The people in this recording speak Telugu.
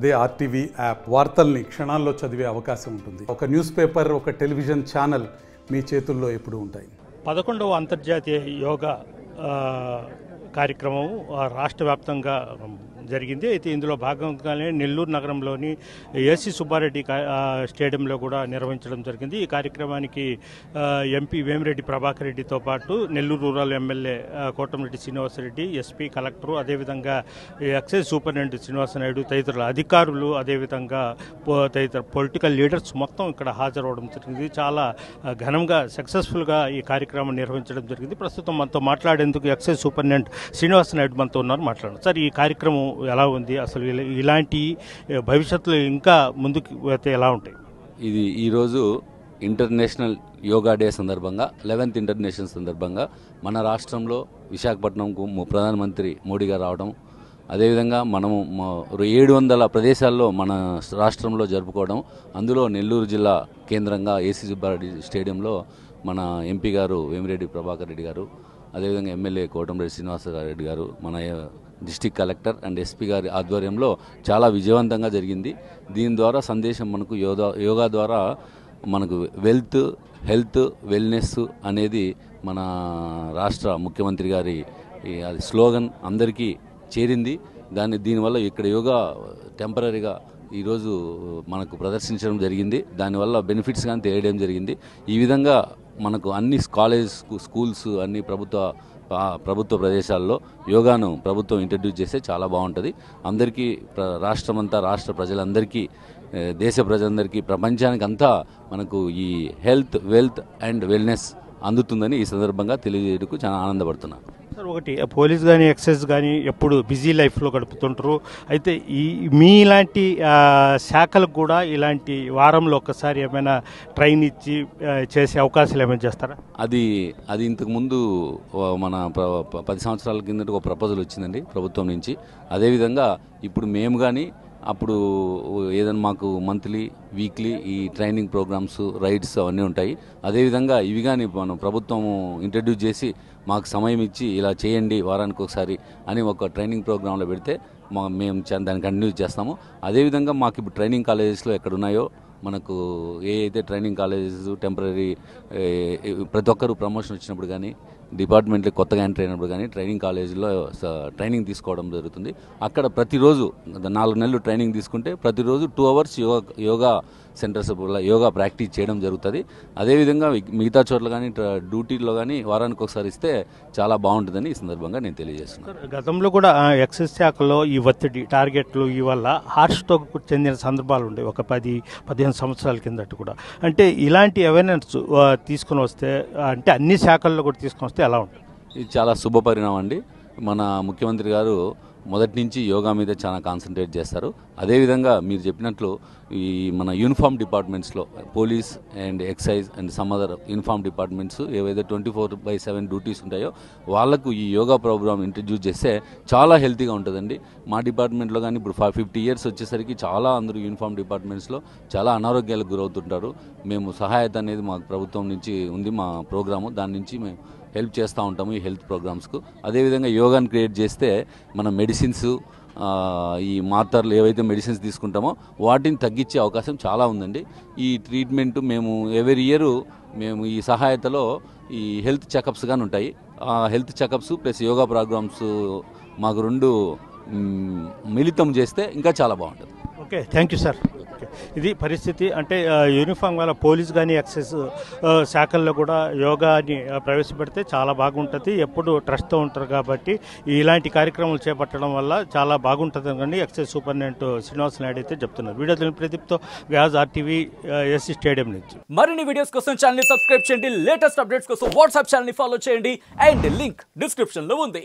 అదే ఆర్టీవీ యాప్ వార్తల్ని క్షణాల్లో చదివే అవకాశం ఉంటుంది. ఒక న్యూస్ పేపర్, ఒక టెలివిజన్ ఛానల్ మీ చేతుల్లో ఎప్పుడూ ఉంటాయి. 11వ అంతర్జాతీయ యోగా కార్యక్రమం రాష్ట్ర వ్యాప్తంగా జరిగింది. అయితే ఇందులో భాగంగానే నెల్లూరు నగరంలోని ఏసీ సుబ్బారెడ్డి స్టేడియంలో కూడా నిర్వహించడం జరిగింది. ఈ కార్యక్రమానికి ఎంపీ వేమిరెడ్డి ప్రభాకర్ రెడ్డితో పాటు Nellore rural MLA Kotamreddy Srinivasa Reddy, SP, collector, అదేవిధంగా ఎక్సైజ్ సూపరింటెండెంట్ శ్రీనివాసనాయుడు తదితరుల అధికారులు, అదేవిధంగా తదితర పొలిటికల్ లీడర్స్ మొత్తం ఇక్కడ హాజరవడం జరిగింది. చాలా ఘనంగా సక్సెస్ఫుల్గా ఈ కార్యక్రమం నిర్వహించడం జరిగింది. ప్రస్తుతం మనతో మాట్లాడేందుకు ఎక్సైజ్ సూపరింటెండెంట్ శ్రీనివాసనాయుడు మనతో ఉన్నారు. మాట్లాడారు. సార్, ఈ కార్యక్రమం ఎలా ఉంది? అసలు ఇలాంటి భవిష్యత్తులో ఇంకా ముందుకు పోతే ఎలా ఉంటాయి? ఇది ఈరోజు ఇంటర్నేషనల్ యోగా డే సందర్భంగా 11th ఇంటర్నేషనల్ సందర్భంగా మన రాష్ట్రంలో విశాఖపట్నంకు ప్రధానమంత్రి మోడీ గారు రావడం, అదేవిధంగా మనము 700 ప్రదేశాల్లో మన రాష్ట్రంలో జరుపుకోవడం, అందులో నెల్లూరు జిల్లా కేంద్రంగా ఏసీ సుబ్బారెడ్డి స్టేడియంలో మన ఎంపీ గారు వేమిరెడ్డి ప్రభాకర్ రెడ్డి గారు, అదేవిధంగా ఎమ్మెల్యే కోటమిరెడ్డి శ్రీనివాసరెడ్డి గారు, మన డిస్ట్రిక్ట్ కలెక్టర్ అండ్ ఎస్పీ గారి ఆధ్వర్యంలో చాలా విజయవంతంగా జరిగింది. దీని ద్వారా సందేశం మనకు యోగా ద్వారా మనకు వెల్త్, హెల్త్, వెల్నెస్ అనేది మన రాష్ట్ర ముఖ్యమంత్రి గారి అది స్లోగన్ అందరికీ చేరింది. దీనివల్ల ఇక్కడ యోగా టెంపరీగా ఈరోజు మనకు ప్రదర్శించడం జరిగింది. దానివల్ల బెనిఫిట్స్ కానీ తెలియడం జరిగింది. ఈ విధంగా మనకు అన్ని స్కూల్స్ అన్ని ప్రభుత్వ ప్రదేశాల్లో యోగాను ప్రభుత్వం ఇంట్రడ్యూస్ చేస్తే చాలా బాగుంటుంది. అందరికీ రాష్ట్ర ప్రజలందరికీ, దేశ ప్రజలందరికీ, ప్రపంచానికి అంతా మనకు ఈ హెల్త్, వెల్త్ అండ్ వెల్నెస్ అందుతుందని ఈ సందర్భంగా తెలియజేయడానికి చాలా ఆనందపడుతున్నాను. సార్, ఒకటి పోలీస్ కానీ ఎక్సైజ్ కానీ ఎప్పుడు బిజీ లైఫ్లో గడుపుతుంటారు. అయితే మీ ఇలాంటి శాఖలకు కూడా ఇలాంటి వారంలో ఒక్కసారి ఏమైనా ట్రైన్ ఇచ్చి చేసే అవకాశాలు ఏమైనా చేస్తారా? అది ఇంతకుముందు మన 10 సంవత్సరాల కిందట ఒక ప్రపోజల్ వచ్చిందండి ప్రభుత్వం నుంచి. అదేవిధంగా ఇప్పుడు మేము కానీ అప్పుడు ఏదైనా మాకు మంత్లీ, వీక్లీ ఈ ట్రైనింగ్ ప్రోగ్రామ్స్, రైడ్స్ అవన్నీ ఉంటాయి. అదేవిధంగా ఇవి కానీ మనం ప్రభుత్వం ఇంట్రడ్యూస్ చేసి మాకు సమయం ఇచ్చి ఇలా చేయండి వారానికి ఒకసారి అని ఒక ట్రైనింగ్ ప్రోగ్రాంలో పెడితే మేము దాన్ని కంటిన్యూ చేస్తాము. అదేవిధంగా మాకు ఇప్పుడు ట్రైనింగ్ కాలేజెస్లో ఎక్కడున్నాయో మనకు ఏ అయితే ట్రైనింగ్ కాలేజెస్ టెంపరీ ప్రతి ఒక్కరు ప్రమోషన్ వచ్చినప్పుడు కానీ, డిపార్ట్మెంట్లో కొత్తగా ఎంటర్ అయినప్పుడు కానీ ట్రైనింగ్ కాలేజీలో ట్రైనింగ్ తీసుకోవడం జరుగుతుంది. అక్కడ ప్రతిరోజు 4 నెలలు ట్రైనింగ్ తీసుకుంటే ప్రతిరోజు 2 hours yoga centres yoga practice చేయడం జరుగుతుంది. అదేవిధంగా మిగతా చోట్ల కానీ డ్యూటీలో కానీ వారానికి ఒకసారి ఇస్తే చాలా బాగుంటుందని ఈ సందర్భంగా నేను తెలియజేస్తున్నాను. గతంలో కూడా ఎక్సైజ్ శాఖలో ఈ ఒత్తిడి, టార్గెట్లు ఈ వల్ల హార్ట్ స్ట్రోక్ చెందిన సందర్భాలు ఉండేవి ఒక 10-15 సంవత్సరాల కిందట కూడా. అంటే ఇలాంటి అవేర్నెస్ తీసుకుని వస్తే, అంటే అన్ని శాఖల్లో కూడా తీసుకుని వస్తే ఎలా ఉంటుంది? ఇది చాలా శుభ పరిణామం అండి. మన ముఖ్యమంత్రి గారు మొదటి నుంచి యోగా మీద చాలా కాన్సన్ట్రేట్ చేస్తారు. అదేవిధంగా మీరు చెప్పినట్లు ఈ మన యూనిఫామ్ డిపార్ట్మెంట్స్లో police and excise and some other uniform departments ఏవైతే 24/7 డ్యూటీస్ ఉంటాయో వాళ్లకు ఈ యోగా ప్రోగ్రామ్ ఇంట్రడ్యూస్ చేస్తే చాలా హెల్తీగా ఉంటుందండి. మా డిపార్ట్మెంట్లో కానీ ఇప్పుడు 50 years వచ్చేసరికి చాలా అందరూ యూనిఫామ్ డిపార్ట్మెంట్స్లో చాలా అనారోగ్యాలకు గురవుతుంటారు. మేము సహాయత అనేది మాకు ప్రభుత్వం నుంచి ఉంది, మా ప్రోగ్రాము. దాని నుంచి మేము హెల్ప్ చేస్తూ ఉంటాము ఈ హెల్త్ ప్రోగ్రామ్స్కు. అదేవిధంగా యోగాను క్రియేట్ చేస్తే మన మెడిసిన్స్, ఈ మాత్రలు ఏవైతే మెడిసిన్స్ తీసుకుంటామో వాటిని తగ్గించే అవకాశం చాలా ఉందండి. ఈ ట్రీట్మెంట్ మేము ఎవ్రీ ఇయర్ మేము ఈ సహాయతలో ఈ హెల్త్ చెకప్స్ కానీ ఉంటాయి. ఆ health checkups plus yoga programs మాకు 2 మిళితం చేస్తే ఇంకా చాలా బాగుంటుంది. Okay, thank you sir. ఇది పరిస్థితి. అంటే యూనిఫామ్ వల్ల పోలీస్ కానీ ఎక్సైజ్ శాఖల్లో కూడా యోగాని ప్రవేశపెడితే చాలా బాగుంటుంది. ఎప్పుడు ట్రస్ట్తో ఉంటారు కాబట్టి ఇలాంటి కార్యక్రమాలు చేపట్టడం వల్ల చాలా బాగుంటుంది అని ఎక్సైజ్ సూపరింటెండెంట్ శ్రీనివాసనాయుడు అయితే చెప్తున్నారు. వీడియో ప్రదీప్తో వ్యాజ్ ఆర్టీవీ ఏసీ స్టేడియం నుంచి. మరిన్ని వీడియోస్ కోసం ఛానల్ సబ్స్క్రైబ్ చేయండి. లేటెస్ట్ అప్డేట్స్ కోసం వాట్సాప్ ఛానల్ ఫాలో చేయండి. అండ్ లింక్ డిస్క్రిప్షన్లో ఉంది.